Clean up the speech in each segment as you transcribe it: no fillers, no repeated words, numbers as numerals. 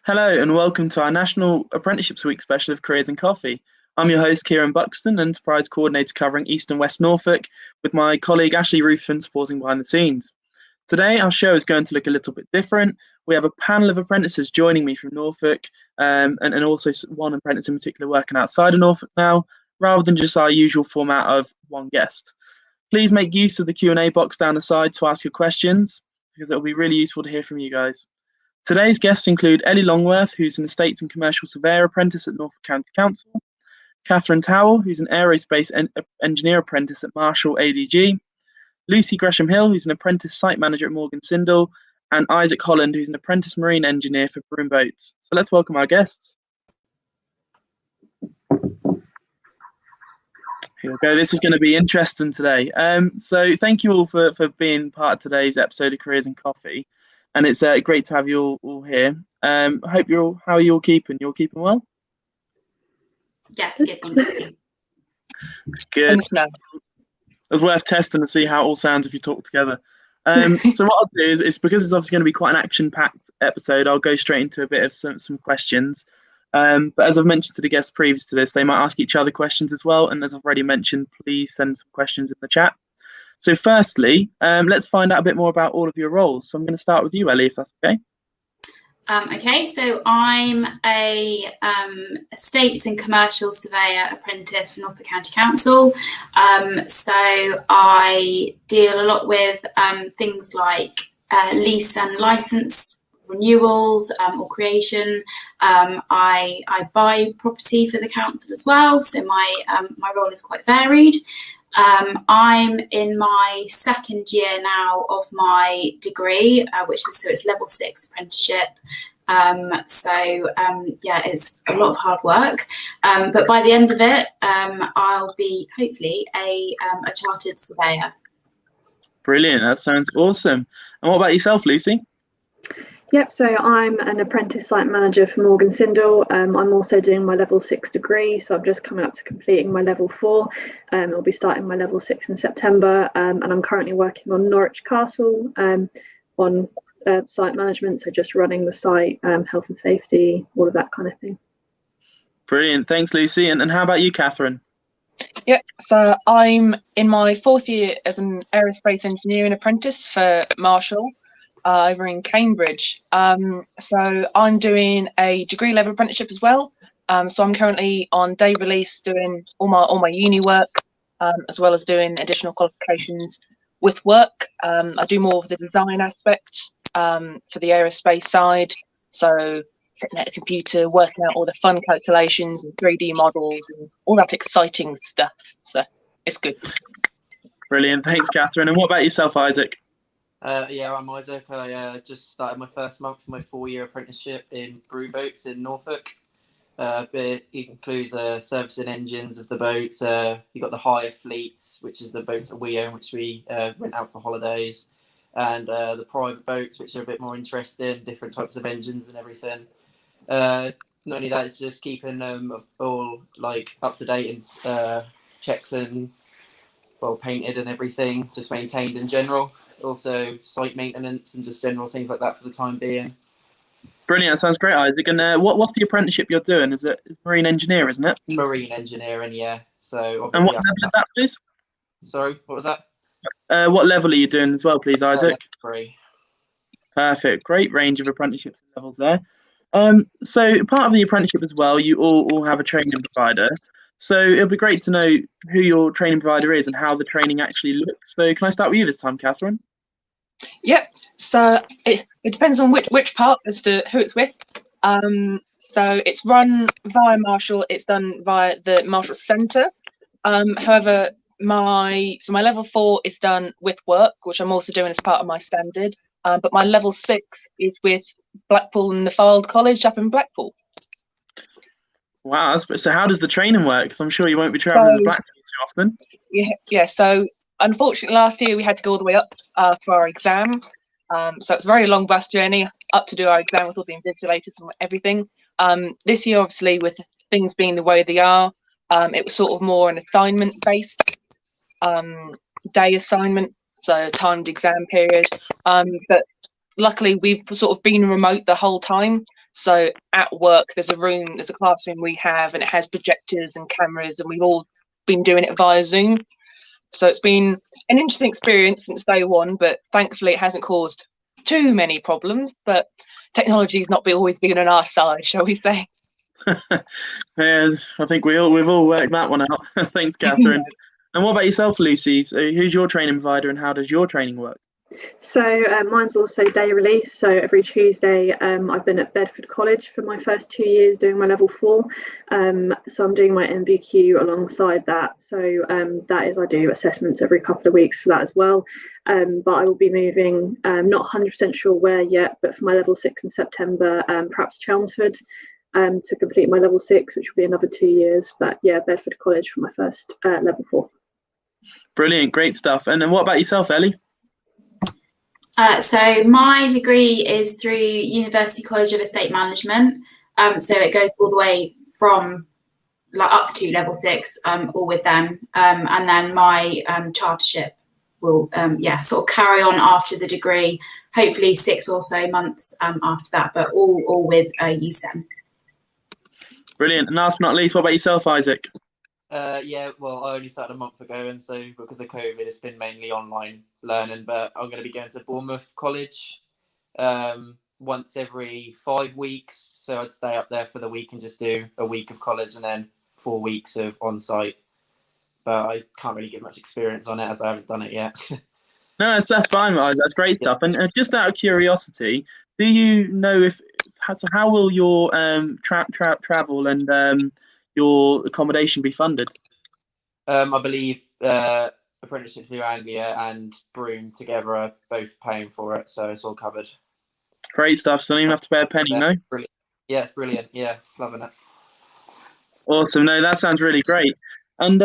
Hello and welcome to our National Apprenticeships Week special of Careers and Coffee. I'm your host, Kieran Buxton, Enterprise Coordinator covering East and West Norfolk, with my colleague Ashley Ruthven supporting behind the scenes. Today, our show is going to look a little bit different. We have a panel of apprentices joining me from Norfolk, and also one apprentice in particular working outside of Norfolk now, rather than just our usual format of one guest. Please make use of the Q&A box down the side to ask your questions, because it will be really useful to hear from you guys. Today's guests include Ellie Longworth, who's an Estates and Commercial Surveyor apprentice at Norfolk County Council, Kathryn Towell, who's an Aerospace Engineer apprentice at Marshall ADG, Lucy Gresham-Hill, who's an Apprentice Site Manager at Morgan Sindall, and Izaak Holland, who's an Apprentice Marine Engineer for Broom Boats. So let's welcome our guests. Here we go. This is going to be interesting today. So thank you all for being part of today's episode of Careers and Coffee. And it's great to have you all here. I hope how are you all keeping? You're keeping well? Yes, good, thank you. Good. It was worth testing to see how it all sounds if you talk together. So what I'll do is because it's obviously going to be quite an action-packed episode, I'll go straight into a bit of some questions. But as I've mentioned to the guests previous to this, they might ask each other questions as well. And as I've already mentioned, please send some questions in the chat. So firstly, let's find out a bit more about all of your roles. So I'm going to start with you, Ellie, if that's okay. Okay, so I'm a Estates and Commercial Surveyor apprentice for Norfolk County Council. So I deal a lot with things like lease and licence renewals or creation. I buy property for the council as well, so my role is quite varied. I'm in my second year now of my degree, it's level 6 apprenticeship. Yeah, it's a lot of hard work. But by the end of it, I'll be hopefully a chartered surveyor. Brilliant. That sounds awesome. And what about yourself, Lucy? Yep, so I'm an apprentice site manager for Morgan Sindall. I'm also doing my level 6 degree, so I'm just coming up to completing my level 4. I'll be starting my level 6 in September, and I'm currently working on Norwich Castle on site management, so just running the site, health and safety, all of that kind of thing. Brilliant, thanks Lucy. And how about you, Kathryn? Yeah, so I'm in my 4th year as an aerospace engineering apprentice for Marshall. Over in Cambridge. So I'm doing a degree level apprenticeship as well. So I'm currently on day release doing all my uni work, as well as doing additional qualifications with work. I do more of the design aspect for the aerospace side. So sitting at a computer, working out all the fun calculations and 3D models and all that exciting stuff. So it's good. Brilliant. Thanks, Kathryn. And what about yourself, Izaak? Yeah, I'm Izaak. I just started my first month of my 4-year apprenticeship in Broom Boats in Norfolk. It includes servicing engines of the boats. You've got the hire fleets, which is the boats that we own, which we rent out for holidays, and the private boats, which are a bit more interesting, different types of engines and everything. Not only that, it's just keeping them all like up to date and checked and well painted and everything, just maintained in general. Also site maintenance and just general things like that for the time being. Brilliant, that sounds great, Izaak. And what's the apprenticeship you're doing? It's marine engineer, isn't it? Marine engineering, yeah. So obviously. And what level is that, please? Sorry, what was that? What level are you doing as well, please, Izaak? 3. Perfect, great range of apprenticeships and levels there. So part of the apprenticeship as well, you all have a training provider. So it'll be great to know who your training provider is and how the training actually looks. So can I start with you this time, Kathryn? Yep. So it depends on which part as to who it's with. So it's run via Marshall. It's done via the Marshall Centre. However, my level 4 is done with work, which I'm also doing as part of my standard. But my level 6 is with Blackpool and the Fylde College up in Blackpool. Wow, so how does the training work? Because I'm sure you won't be travelling to Blackpool too often. Yeah. So unfortunately, last year we had to go all the way up for our exam. So it's a very long bus journey up to do our exam with all the invigilators and everything. This year, obviously, with things being the way they are, it was sort of more an assignment-based day assignment, so timed exam period. But luckily, we've sort of been remote the whole time. So at work, there's a classroom we have, and it has projectors and cameras, and we've all been doing it via Zoom. So it's been an interesting experience since day one, but thankfully it hasn't caused too many problems. But technology's not always been on our side, shall we say? Yeah, I think we've all worked that one out. Thanks, Kathryn. And what about yourself, Lucy? So who's your training provider, and how does your training work? So mine's also day release. So every Tuesday, I've been at Bedford College for my first 2 years doing my level 4. So I'm doing my MVQ alongside that. So that is, I do assessments every couple of weeks for that as well. But I will be moving, not 100% sure where yet, but for my level 6 in September, perhaps Chelmsford, to complete my level 6, which will be another 2 years. But yeah, Bedford College for my first level 4. Brilliant, great stuff. And then what about yourself, Ellie? So my degree is through University College of Estate Management. So it goes all the way from up to level 6, all with them. And then my chartership will sort of carry on after the degree, hopefully 6 or so months after that, but all with USEM. Brilliant. And last but not least, what about yourself, Izaak? Yeah, well, I only started a month ago, and so because of COVID, it's been mainly online learning. But I'm going to be going to Bournemouth College once every 5 weeks. So I'd stay up there for the week and just do a week of college and then 4 weeks of on-site. But I can't really get much experience on it as I haven't done it yet. No, that's fine. That's great stuff. And just out of curiosity, do you know how will your travel and your accommodation be funded? I believe apprenticeships through Anglia and Broom together are both paying for it, so it's all covered. Great stuff. So you don't even have to pay a penny, no? Brilliant. Yeah, it's brilliant. Yeah, loving it. Awesome. No, that sounds really great. And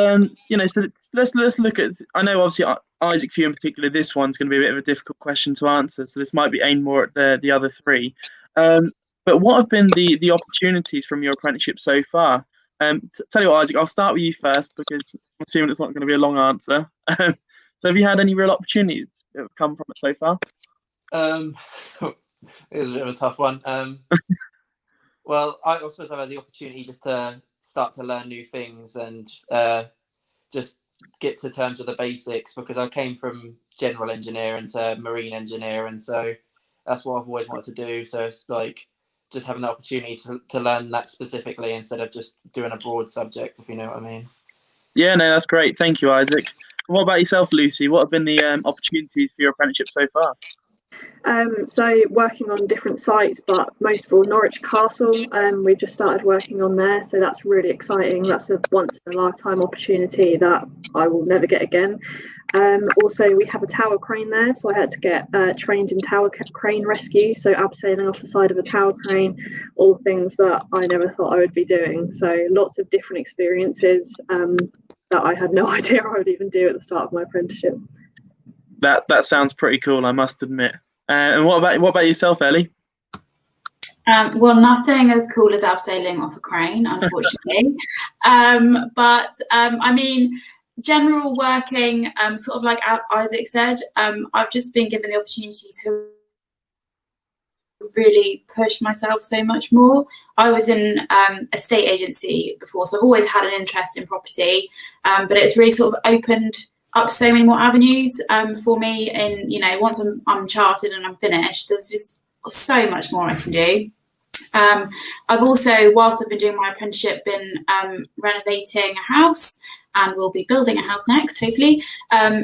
so let's look at. I know obviously Izaak, for you in particular, this one's going to be a bit of a difficult question to answer. So this might be aimed more at the other three. But what have been the opportunities from your apprenticeship so far? Tell you what, Izaak, I'll start with you first because I'm assuming it's not going to be a long answer. So have you had any real opportunities that have come from it so far? It was a bit of a tough one. Well, I suppose I've had the opportunity just to start to learn new things and just get to terms with the basics, because I came from general engineering to marine engineer, and so that's what I've always wanted to do. So it's like just having the opportunity to learn that specifically instead of just doing a broad subject, if you know what I mean. Yeah, no, that's great. Thank you, Izaak. What about yourself, Lucy? What have been the opportunities for your apprenticeship so far? So working on different sites, but most of all Norwich Castle, we've just started working on there, so that's really exciting. That's a once in a lifetime opportunity that I will never get again. Also we have a tower crane there, so I had to get trained in tower crane rescue, so abseiling off the side of a tower crane, all things that I never thought I would be doing. So lots of different experiences that I had no idea I would even do at the start of my apprenticeship. That sounds pretty cool, I must admit. And what about yourself, Ellie? Well, nothing as cool as abseiling off a crane, unfortunately. But I mean, general working, sort of like Izaak said, I've just been given the opportunity to really push myself so much more. I was in a state agency before, so I've always had an interest in property, but it's really sort of opened up so many more avenues for me. And once I'm chartered and I'm finished, there's just so much more I can do. I've also, whilst I've been doing my apprenticeship, been renovating a house, and we'll be building a house next, hopefully.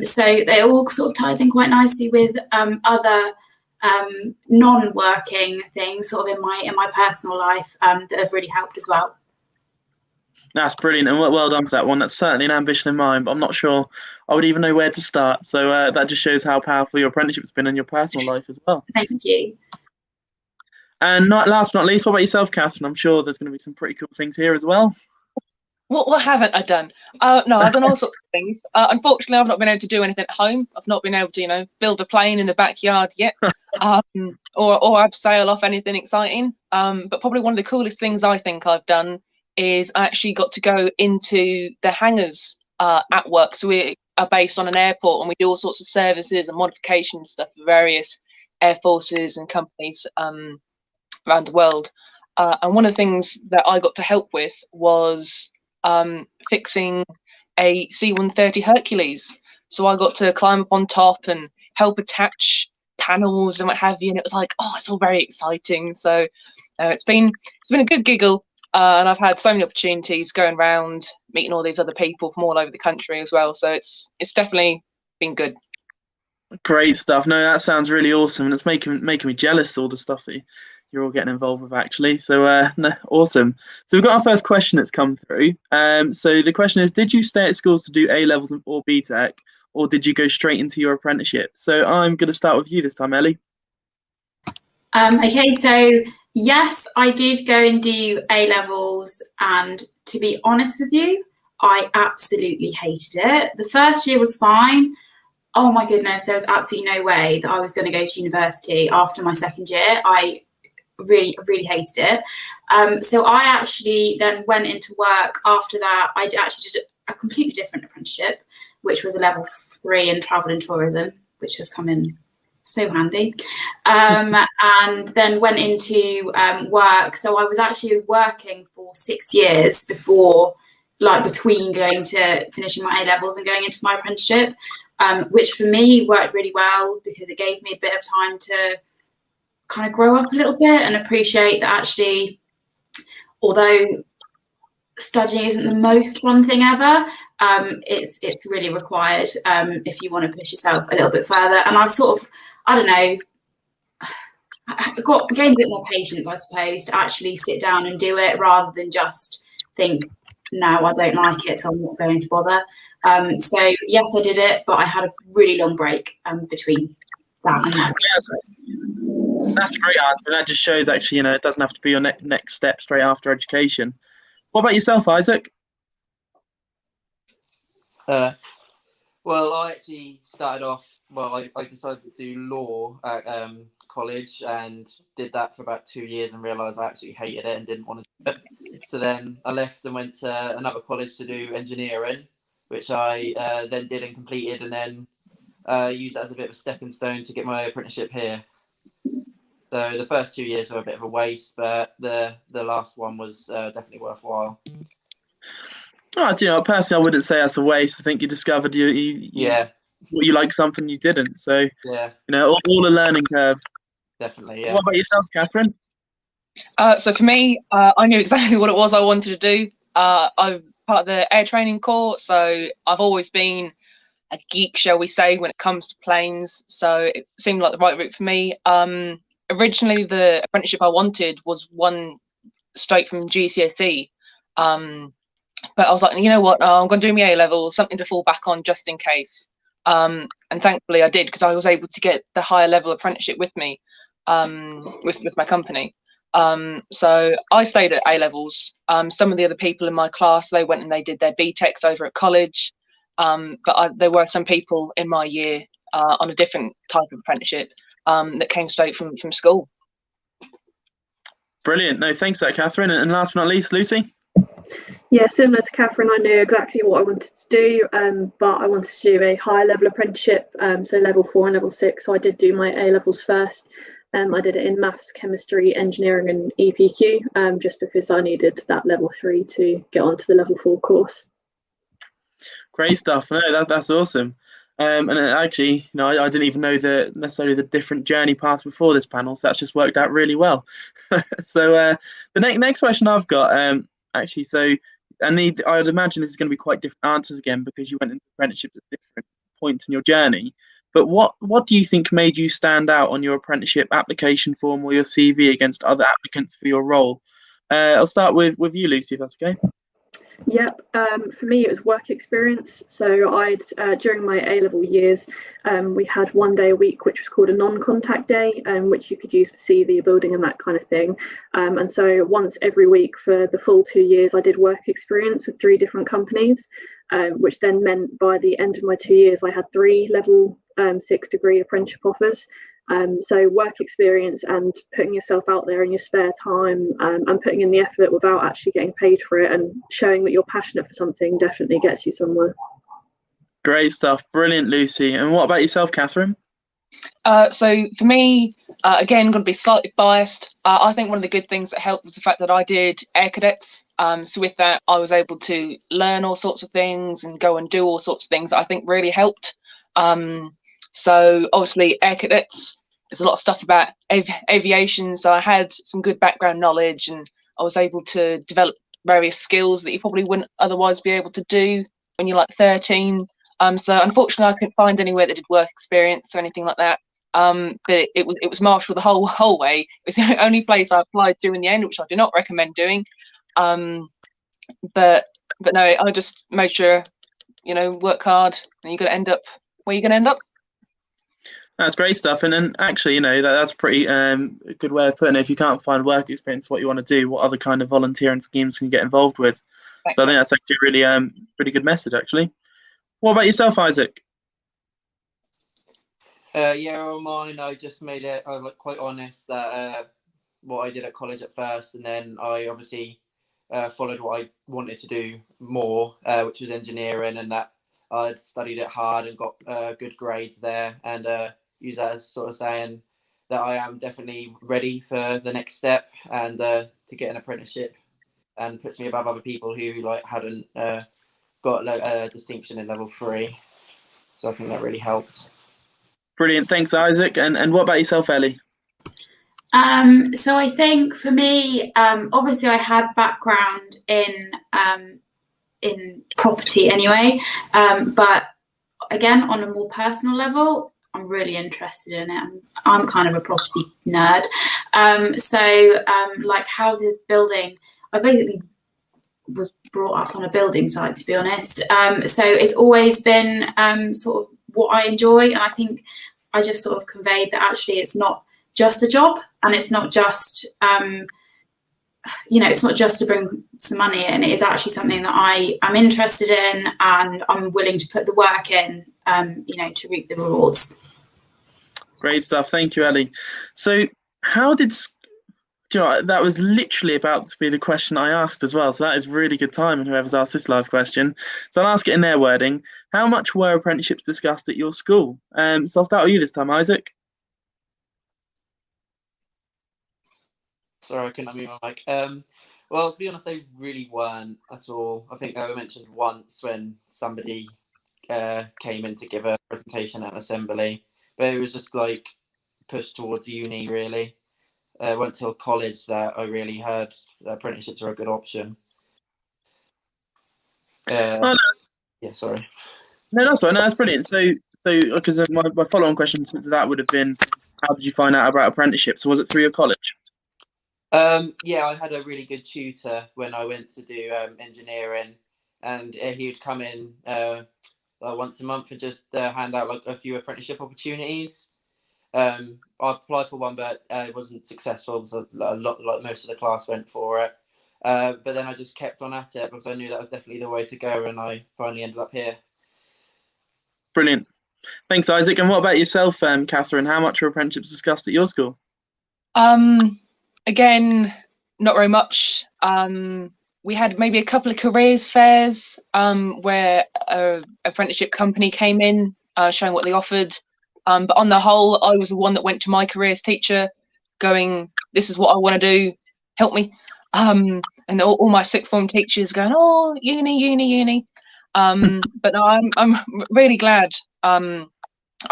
So it all sort of ties in quite nicely with other non-working things sort of in my personal life that have really helped as well. That's brilliant, and well done for that one. That's certainly an ambition of mine, but I'm not sure I would even know where to start. So that just shows how powerful your apprenticeship's been in your personal life as well. Thank you. And last but not least, what about yourself, Kathryn? I'm sure there's going to be some pretty cool things here as well. What haven't I done? No, I've done all sorts of things. Unfortunately, I've not been able to do anything at home. I've not been able to, build a plane in the backyard yet, or abseil off anything exciting. But probably one of the coolest things I think I've done is I actually got to go into the hangars at work. So we are based on an airport, and we do all sorts of services and modification stuff for various air forces and companies around the world. And one of the things that I got to help with was fixing a C-130 Hercules. So I got to climb up on top and help attach panels and what have you. And it was like, oh, it's all very exciting. So it's been a good giggle. And I've had so many opportunities going around, meeting all these other people from all over the country as well. So it's definitely been good. Great stuff. No, that sounds really awesome, and it's making me jealous, all the stuff that you're all getting involved with, actually. So no, awesome. So we've got our first question that's come through. So the question is, did you stay at school to do A levels or BTEC, or did you go straight into your apprenticeship? So I'm going to start with you this time, Ellie. Okay, so yes, I did go and do A levels, and to be honest with you, I absolutely hated it. The first year was fine. Oh my goodness, there was absolutely no way that I was going to go to university after my second year. I really hated it. So I actually then went into work after that. I actually did a completely different apprenticeship, which was a level 3 in travel and tourism, which has come in so handy. And then went into work. So I was actually working for 6 years before, like between going to finishing my A levels and going into my apprenticeship. Which for me worked really well because it gave me a bit of time to kind of grow up a little bit and appreciate that actually, although studying isn't the most fun thing ever, it's really required if you want to push yourself a little bit further. And I've sort of, I don't know, gained a bit more patience, I suppose, to actually sit down and do it rather than just think, no, I don't like it, so I'm not going to bother. So yes, I did it, but I had a really long break between that and that. That's a great answer. That just shows, actually, it doesn't have to be your next step straight after education. What about yourself, Izaak? Well, I actually started off. Well, I decided to do law at college and did that for about 2 years and realised I absolutely hated it and didn't want to do it. So then I left and went to another college to do engineering, which I then did and completed, and then used it as a bit of a stepping stone to get my apprenticeship here. So the first 2 years were a bit of a waste, but the last one was definitely worthwhile. Oh, personally, I wouldn't say that's a waste. I think you discovered what you like, something you didn't. So yeah, all a learning curve. Definitely. Yeah. What about yourself, Kathryn? So for me, I knew exactly what it was I wanted to do. I'm part of the air training corps, so I've always been a geek, shall we say, when it comes to planes. So it seemed like the right route for me. Originally, the apprenticeship I wanted was one straight from GCSE. But I was like, you know what, I'm going to do my A levels, something to fall back on just in case. And thankfully I did, because I was able to get the higher level apprenticeship with me, with my company. So I stayed at A levels. Some of the other people in my class, they went and they did their BTECs over at college. But there were some people in my year on a different type of apprenticeship that came straight from school. Brilliant. No, thanks for that, Kathryn. And last but not least, Lucy? Yeah, similar to Kathryn, I knew exactly what I wanted to do, but I wanted to do a higher level apprenticeship, so level 4 and level 6. So I did do my A levels first. I did it in maths, chemistry, engineering, and EPQ, just because I needed that level 3 to get onto the level 4 course. Great stuff. No, that's awesome. And actually, I didn't even know necessarily the different journey paths before this panel, so that's just worked out really well. So the next question I've got, actually, so I'd imagine this is going to be quite different answers again, because you went into apprenticeships at different points in your journey. But what do you think made you stand out on your apprenticeship application form or your CV against other applicants for your role? I'll start with you, Lucy, if that's okay. Yep, for me it was work experience. So I'd during my A-level years, we had 1 day a week which was called a non-contact day, which you could use for CV building and that kind of thing. And so once every week for the full 2 years I did work experience with 3 different companies, which then meant by the end of my 2 years I had 3 level 6 degree apprenticeship offers. So work experience and putting yourself out there in your spare time, and putting in the effort without actually getting paid for it and showing that you're passionate for something definitely gets you somewhere. Great stuff. Brilliant, Lucy. And what about yourself, Kathryn? So for me, again, going to be slightly biased. I think one of the good things that helped was the fact that I did air cadets. So with that, I was able to learn all sorts of things and go and do all sorts of things that I think really helped. So obviously air cadets, there's a lot of stuff about aviation. So I had some good background knowledge, and I was able to develop various skills that you probably wouldn't otherwise be able to do when you're like 13. So unfortunately, I couldn't find anywhere that did work experience or anything like that. But it was Marshall the whole way. It was the only place I applied to in the end, which I do not recommend doing. But no, I just made sure, work hard, and you're going to end up where you're going to end up. That's great stuff. And actually, that's a pretty good way of putting it. If you can't find work experience, what you want to do, what other kind of volunteering schemes can you get involved with? Thank So you. I think that's actually a really good message, actually. What about yourself, Izaak? On mine, I just made it. I was quite honest that what I did at college at first, and then I obviously followed what I wanted to do more, which was engineering, and that I'd studied it hard and got good grades there, and use that as sort of saying that I am definitely ready for the next step and to get an apprenticeship, and puts me above other people who hadn't got a distinction in level 3. So I think that really helped. Brilliant. Thanks, Izaak. And what about yourself, Ellie? So I think for me, obviously I had background in property anyway, but again, on a more personal level, I'm really interested in it. I'm kind of a property nerd. Like houses, building, I basically was brought up on a building site, to be honest. So it's always been sort of what I enjoy, and I think I just sort of conveyed that actually it's not just a job, and it's not just it's not just to bring some money in. It is actually something that I am interested in, and I'm willing to put the work in, to reap the rewards. Great stuff. Thank you, Ellie. So how did... that was literally about to be the question I asked as well. So that is really good time, and whoever's asked this live question. So I'll ask it in their wording. How much were apprenticeships discussed at your school? So I'll start with you this time, Izaak. Sorry, I couldn't unmute my mic. Well, to be honest, they really weren't at all. I think I mentioned once when somebody came in to give a presentation at an assembly, but it was just pushed towards uni, really. It wasn't till college that I really heard that apprenticeships are a good option. Yeah, sorry. No, that's right. No, that's brilliant. So because my follow-on question to that would have been, how did you find out about apprenticeships? So was it through your college? Yeah, I had a really good tutor when I went to do engineering, and he would come in once a month and just hand out a few apprenticeship opportunities. I applied for one, but it wasn't successful. So most of the class went for it. But then I just kept on at it because I knew that was definitely the way to go, and I finally ended up here. Brilliant. Thanks, Izaak. And what about yourself, Kathryn? How much were apprenticeships discussed at your school? Again, not very much. We had maybe a couple of careers fairs where an apprenticeship company came in showing what they offered. But on the whole, I was the one that went to my careers teacher going, this is what I want to do, help me. And all my sixth form teachers going, oh, uni. But no, I'm really glad I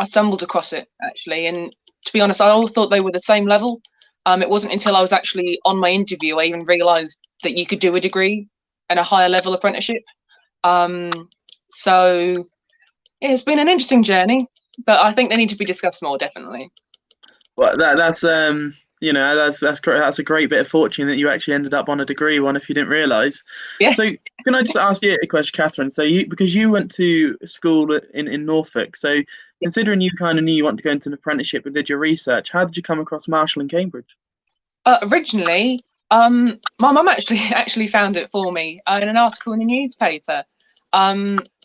stumbled across it, actually. And to be honest, I all thought they were the same level. It wasn't until I was actually on my interview I even realised that you could do a degree and a higher level apprenticeship. So yeah, it's been an interesting journey, but I think they need to be discussed more, definitely. Well, that's a great bit of fortune that you actually ended up on a degree one if you didn't realise. Yeah. So can I just ask you a question, Kathryn? So because you went to school in Norfolk, so considering you kind of knew you wanted to go into an apprenticeship and did your research, how did you come across Marshall and Cambridge? Originally, my mum actually found it for me in an article in a newspaper.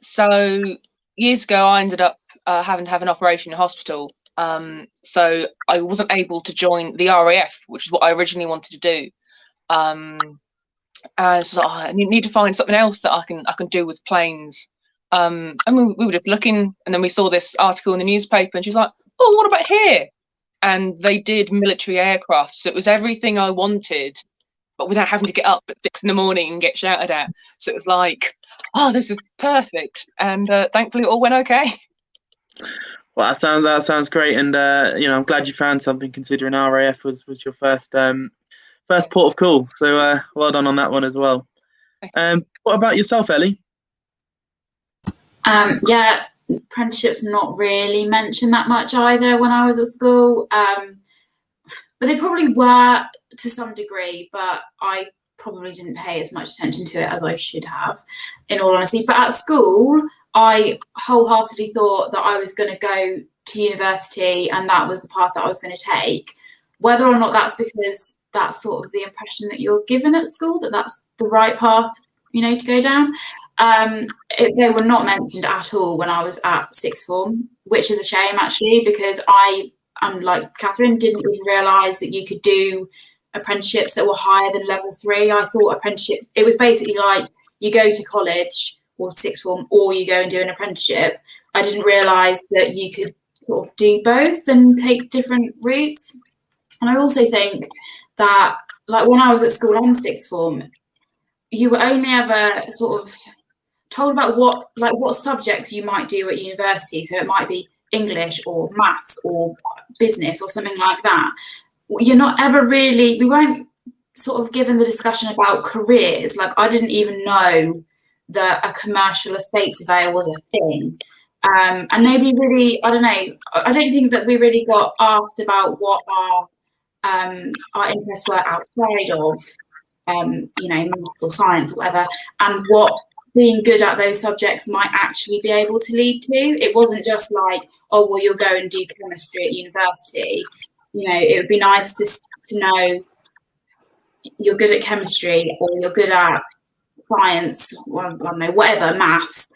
So years ago, I ended up having to have an operation in hospital. So I wasn't able to join the RAF, which is what I originally wanted to do. And so I need to find something else that I can do with planes. And we were just looking, and then we saw this article in the newspaper, and she's like, oh, what about here? And they did military aircraft. So it was everything I wanted, but without having to get up at 6 a.m. and get shouted at. So it was like, oh, this is perfect. And thankfully it all went okay. Well, that sounds great, and I'm glad you found something, considering RAF was your first port of call. So well done on that one as well. What about yourself, Ellie? Yeah, apprenticeships not really mentioned that much either when I was at school, but they probably were to some degree, but I probably didn't pay as much attention to it as I should have, in all honesty. But at school, I wholeheartedly thought that I was going to go to university and that was the path that I was going to take. Whether or not that's because that's sort of the impression that you're given at school, that that's the right path, to go down. They were not mentioned at all when I was at sixth form, which is a shame actually, because I'm like Kathryn, didn't even realise that you could do apprenticeships that were higher than level 3. I thought apprenticeships, it was basically like you go to college or sixth form or you go and do an apprenticeship. I didn't realise that you could sort of do both and take different routes. And I also think that, like, when I was at school and sixth form, you were only ever sort of told about what subjects you might do at university. So it might be English or maths or business or something like that. You're not ever really, we weren't sort of given the discussion about careers. Like, I didn't even know that a commercial estate surveyor was a thing. And maybe really, I don't know, I don't think that we really got asked about what our interests were outside of, maths or science or whatever, and what being good at those subjects might actually be able to lead to. It wasn't just like, oh, well, you'll go and do chemistry at university. It would be nice to know you're good at chemistry or you're good at science, well, I don't know, whatever, maths,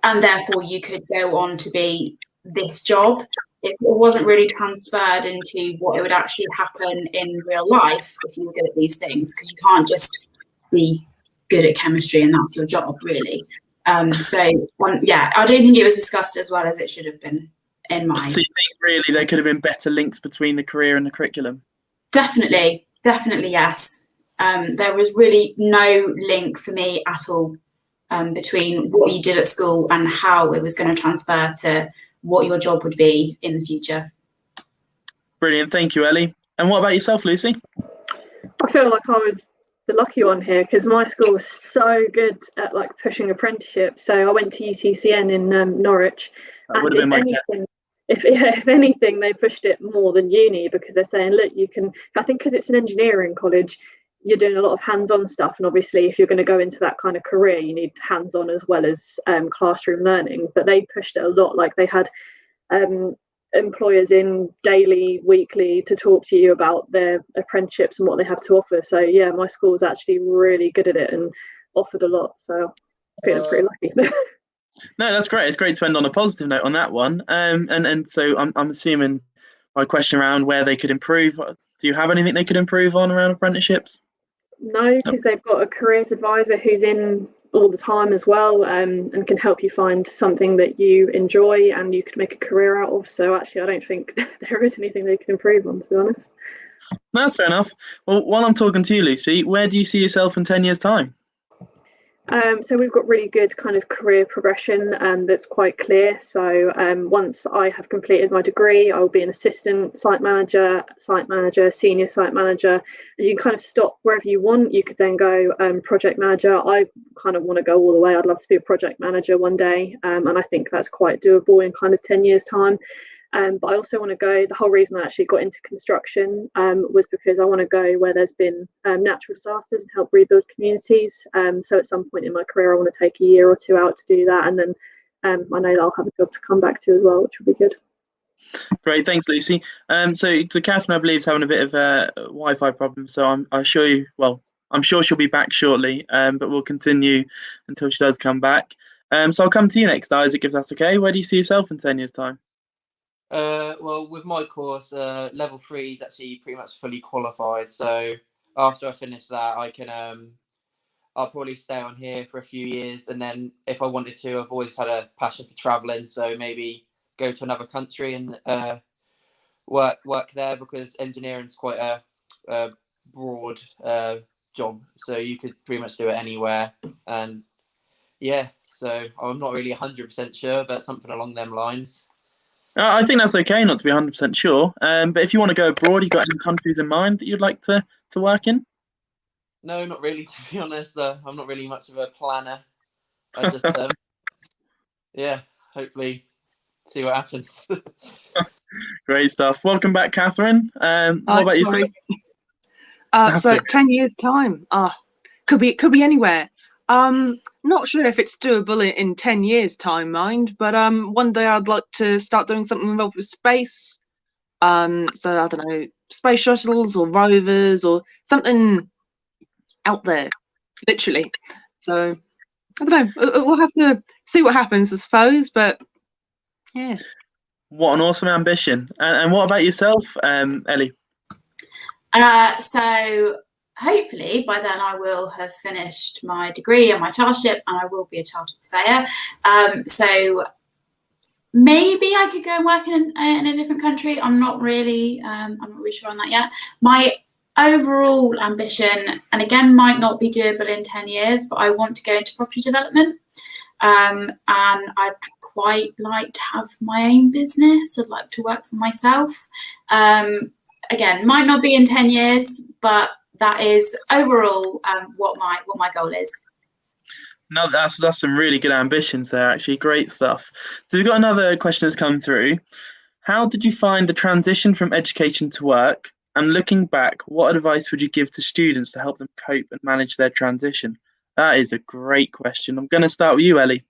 and therefore you could go on to be this job. It wasn't really transferred into what it would actually happen in real life if you were good at these things, because you can't just be good at chemistry and that's your job, really. I don't think it was discussed as well as it should have been in my... So you think really there could have been better links between the career and the curriculum? Definitely, yes. There was really no link for me at all between what you did at school and how it was going to transfer to what your job would be in the future. Brilliant, thank you, Ellie. And what about yourself, Lucy? I feel like I was the lucky one here because my school was so good at pushing apprenticeships. So I went to UTCN in Norwich, and if anything, they pushed it more than uni, because they're saying, look, you can. I think because it's an engineering college, you're doing a lot of hands-on stuff, and obviously if you're going to go into that kind of career, you need hands-on as well as classroom learning. But they pushed it a lot. Like, they had employers in daily, weekly to talk to you about their apprenticeships and what they have to offer. So yeah, my school was actually really good at it and offered a lot. So I feel pretty lucky. No, that's great. It's great to end on a positive note on that one. And so I'm assuming my question around where they could improve. Do you have anything they could improve on around apprenticeships? No, because they've got a careers advisor who's in all the time as well, and can help you find something that you enjoy and you could make a career out of. So actually, I don't think there is anything they could improve on, to be honest. No, that's fair enough. Well, while I'm talking to you, Lucy, where do you see yourself in 10 years' time? So we've got really good kind of career progression that's quite clear. So once I have completed my degree, I will be an assistant site manager, senior site manager. And you can kind of stop wherever you want. You could then go project manager. I kind of want to go all the way. I'd love to be a project manager one day. And I think that's quite doable in kind of 10 years' time. But I also want to go, the whole reason I actually got into construction was because I want to go where there's been natural disasters and help rebuild communities. So at some point in my career, I want to take a year or two out to do that. And then I know that I'll have a job to come back to as well, which will be good. Great, thanks, Lucy. So Kathryn, I believe, is having a bit of a Wi-Fi problem. So I'm sure she'll be back shortly, but we'll continue until she does come back. So I'll come to you next, Izaak, if that's okay. Where do you see yourself in 10 years' time? Well, with my course, level 3 is actually pretty much fully qualified. So after I finish that, I can I'll probably stay on here for a few years, and then if I wanted to, I've always had a passion for traveling. So maybe go to another country and work there, because engineering is quite a broad job, so you could pretty much do it anywhere. And yeah, so I'm not really 100% sure, but something along them lines. I think that's okay not to be 100% sure. But if you want to go abroad, you got any countries in mind that you'd like to work in? No, not really, to be honest. I'm not really much of a planner. I just, yeah, hopefully see what happens. Great stuff. Welcome back, Kathryn. What about you? Sorry. That's So okay. 10 years time. Could be anywhere. Not sure if it's doable in 10 years time, mind, but one day I'd like to start doing something involved with space. So I don't know, space shuttles or rovers or something out there, literally. So I don't know. We'll have to see what happens, I suppose. But yeah. What an awesome ambition. And what about yourself, Ellie? So hopefully by then I will have finished my degree and my chartership, and I will be a chartered surveyor. So maybe I could go and work in a different country. I'm not really sure on that yet. My overall ambition, and again might not be doable in 10 years, but I want to go into property development. And I'd quite like to have my own business. I'd like to work for myself. Again, might not be in 10 years, but that is overall what my goal is. No, that's some really good ambitions there, actually. Great stuff. So we've got another question that's come through. How did you find the transition from education to work? And looking back, what advice would you give to students to help them cope and manage their transition? That is a great question. I'm going to start with you, Ellie.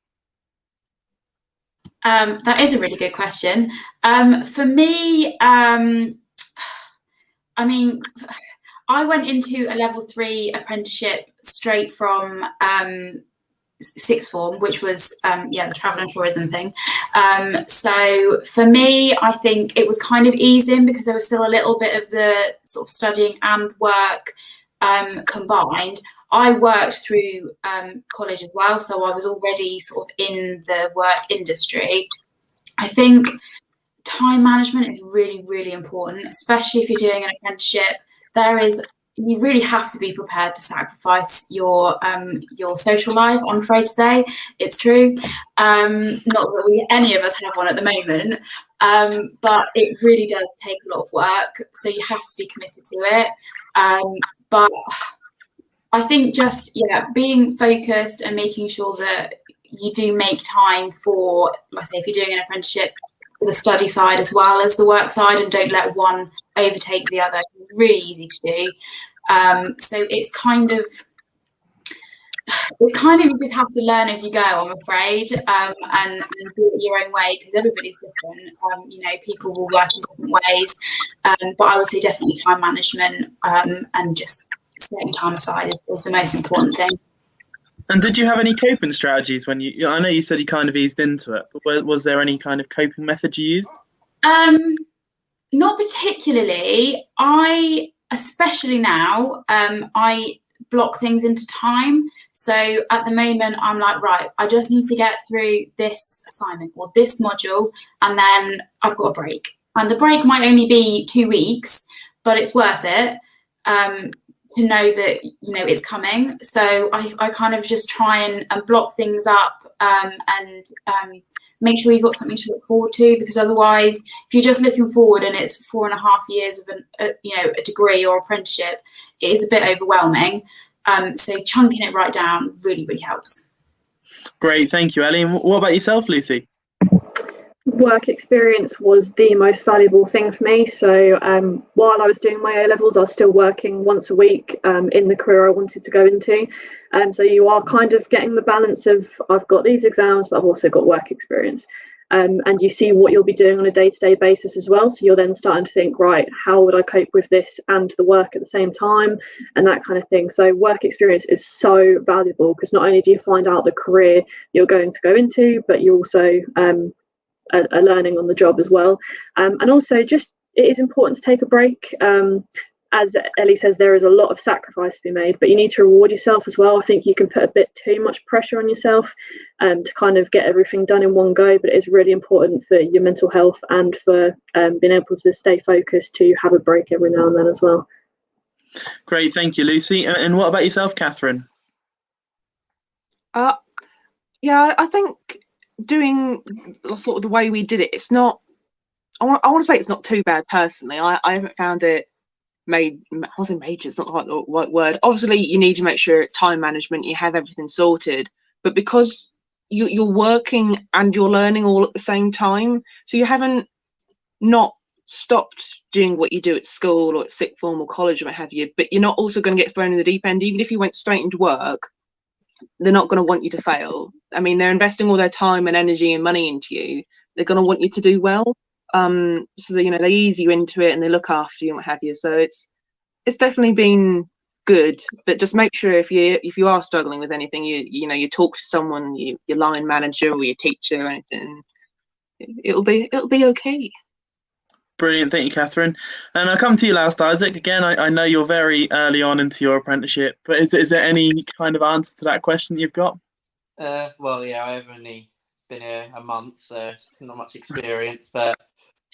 That is a really good question. For me, I mean, I went into a level 3 apprenticeship straight from sixth form, which was the travel and tourism thing. So for me, I think it was kind of eased in because there was still a little bit of the sort of studying and work combined. I worked through college as well, so I was already sort of in the work industry. I think time management is really, really important, especially if you're doing an apprenticeship. You really have to be prepared to sacrifice your social life, I'm afraid to say. It's true. Not that any of us have one at the moment, but it really does take a lot of work, so you have to be committed to it. But I think just being focused and making sure that you do make time for, like I say, if you're doing an apprenticeship, the study side as well as the work side, and don't let one overtake the other. It's really easy to do. So it's kind of you just have to learn as you go, I'm afraid, and do it your own way, because everybody's different. People will work in different ways, but I would say definitely time management and just setting time aside is the most important thing. And did you have any coping strategies when I know you said you kind of eased into it, but was there any kind of coping method you used? Not particularly. Especially now, I block things into time. So at the moment, I'm like, right, I just need to get through this assignment or this module, and then I've got a break. And the break might only be 2 weeks, but it's worth it to know that it's coming. So I kind of just try and block things up and make sure you've got something to look forward to, because otherwise, if you're just looking forward and it's 4.5 years of a degree or apprenticeship, it is a bit overwhelming. So chunking it right down really, really helps. Great, thank you, Ellie. And what about yourself, Lucy? Work experience was the most valuable thing for me. So while I was doing my A-levels, I was still working once a week in the career I wanted to go into. So you are kind of getting the balance of, I've got these exams, but I've also got work experience. And you see what you'll be doing on a day-to-day basis as well. So you're then starting to think, right, how would I cope with this and the work at the same time, and that kind of thing. So work experience is so valuable, because not only do you find out the career you're going to go into, but you also are learning on the job as well. And also just, it is important to take a break. And as Ellie says, there is a lot of sacrifice to be made, but you need to reward yourself as well. I think you can put a bit too much pressure on yourself to kind of get everything done in one go, but it is really important for your mental health and for being able to stay focused to have a break every now and then as well. Great, thank you, Lucy. And what about yourself, Kathryn? Yeah, I think doing sort of the way we did it, it's not, I want to say it's not too bad personally. I haven't found it I wasn't major, it's not quite the right word. Obviously, you need to make sure time management, you have everything sorted, but because you're working and you're learning all at the same time, so you haven't not stopped doing what you do at school or at sixth form or college or what have you, but you're not also going to get thrown in the deep end. Even if you went straight into work, they're not going to want you to fail. I mean, they're investing all their time and energy and money into you. They're going to want you to do well. So that, they ease you into it and they look after you and what have you. So it's definitely been good, but just make sure if you are struggling with anything, you talk to someone, your line manager or your teacher or anything. It'll be okay. Brilliant, thank you, Kathryn. And I'll come to you last, Izaak. Again, I know you're very early on into your apprenticeship, but is there any kind of answer to that question that you've got? Well, yeah, I've only been here a month, so not much experience. But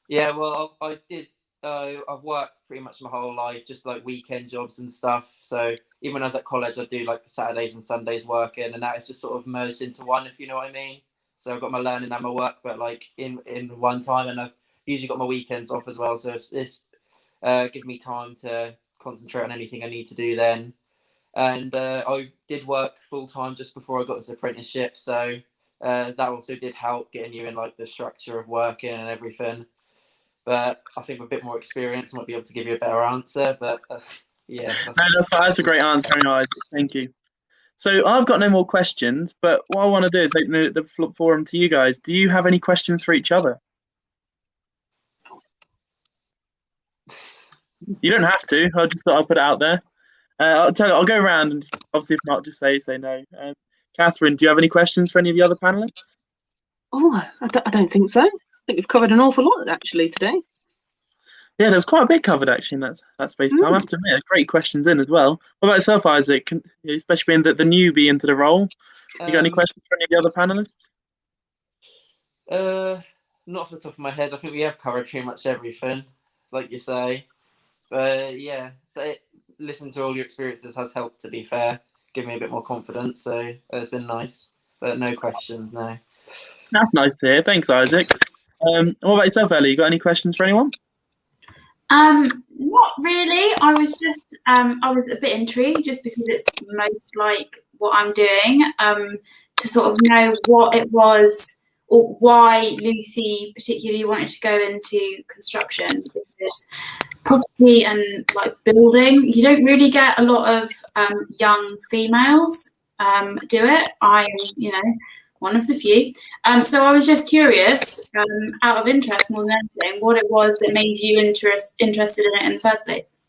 yeah, well, I did. I've worked pretty much my whole life, just like weekend jobs and stuff. So even when I was at college, I do like Saturdays and Sundays working, and that is just sort of merged into one, if you know what I mean. So I've got my learning and my work, but like in one time, and I've usually got my weekends off as well, so it's give me time to concentrate on anything I need to do then. And I did work full time just before I got this apprenticeship, so that also did help getting you in like the structure of working and everything. But I think with a bit more experience, I might be able to give you a better answer. But yeah, that's a great answer, Izaak. Thank you. So I've got no more questions, but what I want to do is open the forum to you guys. Do you have any questions for each other? You don't have to. I just thought I'd put it out there. I'll go around, and obviously if not, just say no. Kathryn, do you have any questions for any of the other panelists? Oh, I don't think so. I think we've covered an awful lot actually today. Yeah, there's quite a bit covered actually in that space time. I have to admit, there's great questions in as well. What about yourself, Izaak? Especially being the newbie into the role, you got any questions for any of the other panelists? Not off the top of my head. I think we have covered pretty much everything, like you say. Yeah, so listening to all your experiences has helped, to be fair, give me a bit more confidence, so it's been nice. But no questions, no. That's nice to hear. Thanks, Izaak. What about yourself, Ellie? You got any questions for anyone? Not really. I was just I was a bit intrigued just because it's most like what I'm doing, to sort of know what it was or why Lucy particularly wanted to go into construction, because property and like building, you don't really get a lot of young females do it. I'm one of the few. So I was just curious, out of interest more than anything, what it was that made you interested in it in the first place.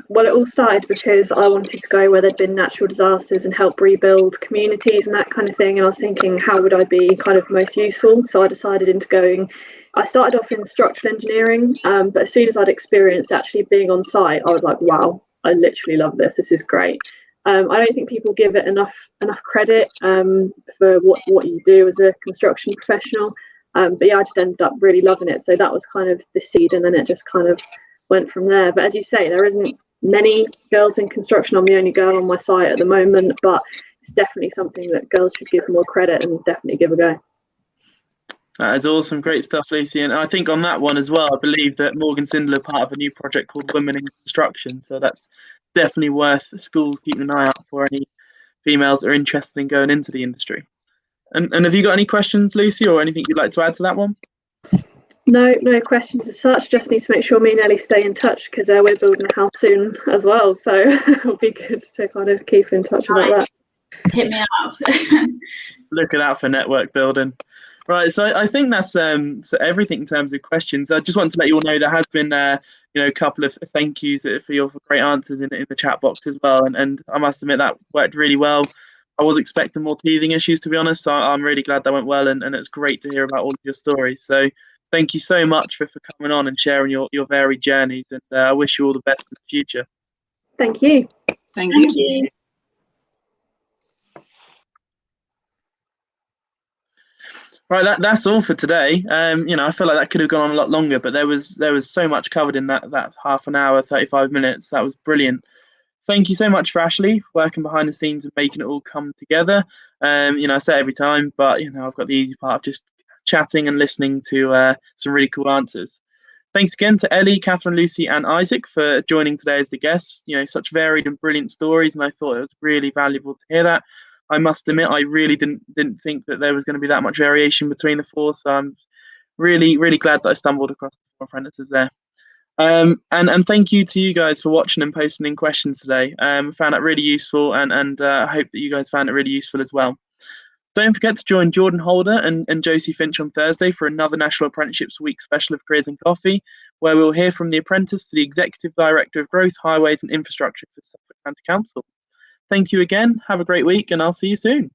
Well, it all started because I wanted to go where there'd been natural disasters and help rebuild communities and that kind of thing. And I was thinking, how would I be kind of most useful? So I decided into going. I started off in structural engineering, but as soon as I'd experienced actually being on site, I was like, wow, I literally love this. This is great. I don't think people give it enough credit for what you do as a construction professional. But yeah, I just ended up really loving it. So that was kind of the seed, and then it just kind of went from there. But as you say, there isn't many girls in construction. I'm the only girl on my site at the moment, but it's definitely something that girls should give more credit and definitely give a go. That is awesome. Great stuff, Lucy. And I think on that one as well, I believe that Morgan Sindall are part of a new project called Women in Construction. So that's definitely worth schools keeping an eye out for any females that are interested in going into the industry. And have you got any questions, Lucy, or anything you'd like to add to that one? No questions as such. Just need to make sure me and Ellie stay in touch, because we're building a house soon as well. So it'll be good to kind of keep in touch about that. Hit me up. Looking out for network building. Right, so I think that's so everything in terms of questions. I just want to let you all know there has been a couple of thank yous for your great answers in the chat box as well, and I must admit that worked really well. I was expecting more teething issues, to be honest, so I'm really glad that went well, and it's great to hear about all of your stories. So thank you so much for coming on and sharing your varied journeys, and I wish you all the best in the future. Thank you. Thank Thank you. you. Right, that's all for today. I feel like that could have gone on a lot longer, but there was so much covered in that half an hour, 35 minutes. That was brilliant. Thank you so much for Ashley working behind the scenes and making it all come together. I say it every time, but I've got the easy part of just chatting and listening to some really cool answers. Thanks again to Ellie, Kathryn, Lucy, and Izaak for joining today as the guests. Such varied and brilliant stories, and I thought it was really valuable to hear that. I must admit, I really didn't think that there was going to be that much variation between the four, so I'm really, really glad that I stumbled across the four apprentices there. And thank you to you guys for watching and posting in questions today. I found that really useful, and I hope that you guys found it really useful as well. Don't forget to join Jordan Holder and Josie Finch on Thursday for another National Apprenticeships Week special of Careers and Coffee, where we'll hear from the apprentice to the Executive Director of Growth, Highways and Infrastructure for Suffolk County Council. Thank you again. Have a great week, and I'll see you soon.